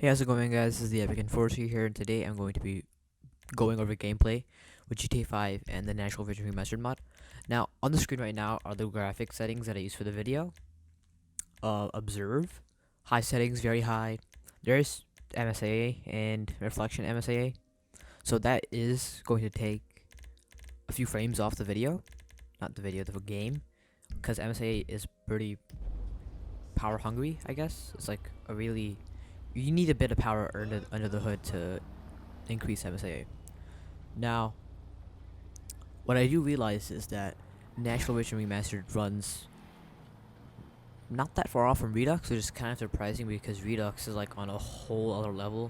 Hey, how's it going, guys? This is the Epic Enforcer here, and today I'm going to be going over gameplay with GTA 5 and the Natural Vision Remastered mod. Now, on the screen right now are the graphic settings that I use for the video. Observe, high settings, very high. There's MSAA and reflection MSAA, so that is going to take a few frames off the video, not the video, the game, because MSAA is pretty power hungry, I guess. It's like a really you need a bit of power under the hood to increase MSAA. Now, what I do realize is that Natural Vision Remastered runs not that far off from Redux, which is kind of surprising because Redux is like on a whole other level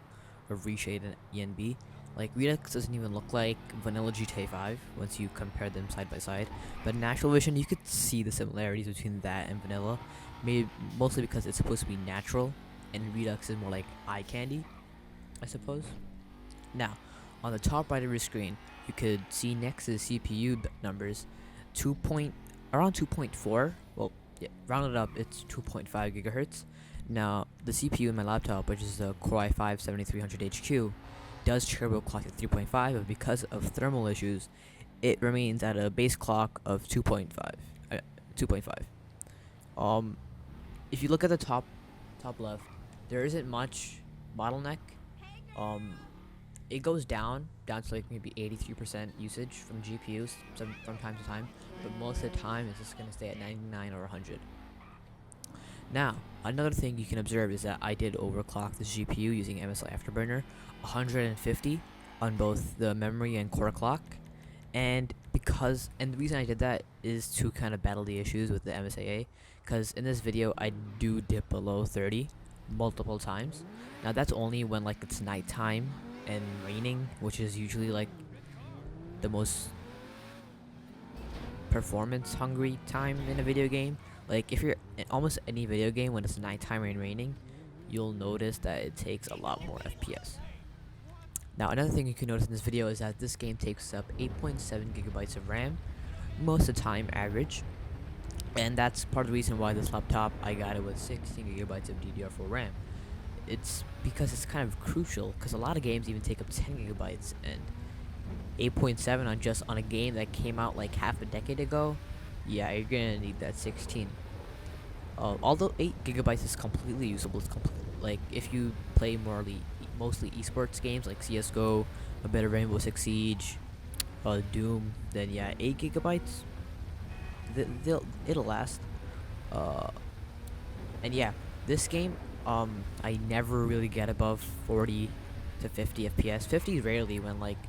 of reshade and ENB. Like, Redux doesn't even look like vanilla GTA 5 once you compare them side by side, but Natural Vision, you could see the similarities between that and vanilla, maybe mostly because it's supposed to be natural and Redux is more like eye candy, I suppose. Now, on the top right of your screen, you could see next to the CPU numbers, around 2.4. Well, yeah, rounded up, it's 2.5 gigahertz. Now, the CPU in my laptop, which is the Core i5-7300HQ, does turbo clock at 3.5, but because of thermal issues, it remains at a base clock of 2.5. 2.5. If you look at the top left, there isn't much bottleneck. It goes down to like maybe 83% usage from GPUs from time to time, but most of the time it's just gonna stay at 99 or 100. Now, another thing you can observe is that I did overclock this GPU using MSI Afterburner 150 on both the memory and core clock, and the reason I did that is to kind of battle the issues with the MSAA, because in this video I do dip below 30 multiple times. Now that's only when like it's nighttime and raining, which is usually like the most performance hungry time in a video game. Like, if you're in almost any video game when it's nighttime and raining, you'll notice that it takes a lot more FPS. Now, another thing you can notice in this video is that this game takes up 8.7 gigabytes of RAM, most of the time average, and that's part of the reason why this laptop, I got it with 16 gigabytes of DDR4 RAM. It's because it's kind of crucial, because a lot of games even take up 10 gigabytes, and 8.7 on a game that came out like half a decade ago, yeah, you're gonna need that 16. Although 8 gigabytes is completely usable, it's like if you play mostly esports games like CS:GO, a bit of Rainbow Six Siege, Doom, then yeah, 8 gigabytes, it'll last. And yeah, this game, I never really get above 40 to 50 FPS. 50 is rarely, when like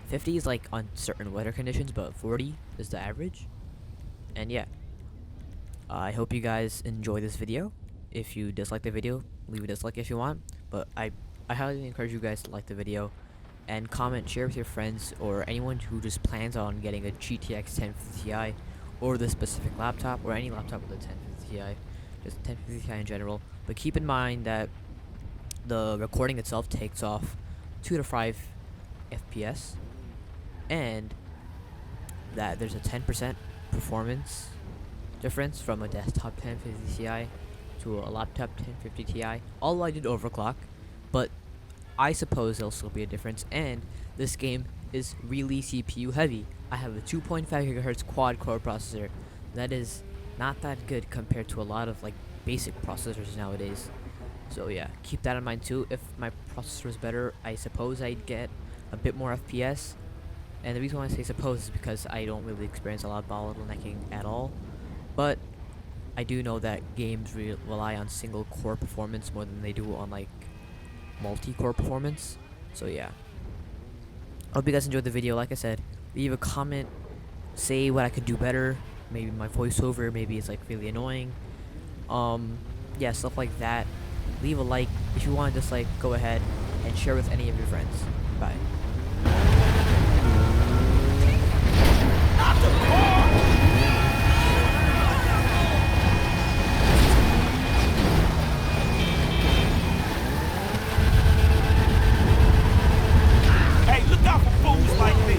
50 is like on certain weather conditions, but 40 is the average. And yeah, I hope you guys enjoy this video. If you dislike the video, leave a dislike if you want, but I highly encourage you guys to like the video and comment, share with your friends or anyone who just plans on getting a GTX 1050 Ti or the specific laptop, or any laptop with a 1050 Ti, just 1050 Ti in general. But keep in mind that the recording itself takes off 2 to 5 FPS, and that there's a 10% performance difference from a desktop 1050 Ti to a laptop 1050 Ti. Although I did overclock, but I suppose there'll still be a difference, and this game is really CPU heavy. I have a 2.5 gigahertz quad core processor. That is not that good compared to a lot of like basic processors nowadays. So yeah, keep that in mind too. If my processor was better, I suppose I'd get a bit more FPS. And the reason why I say suppose is because I don't really experience a lot of bottlenecking at all. But I do know that games rely on single core performance more than they do on like multi-core performance. So yeah, hope you guys enjoyed the video. Like I said, leave a comment, say what I could do better. Maybe my voiceover, maybe it's like really annoying. Yeah, stuff like that. Leave a like. If you want to just like go ahead and share with any of your friends. Bye. Hey, look out for fools like me!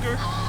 motherfucker.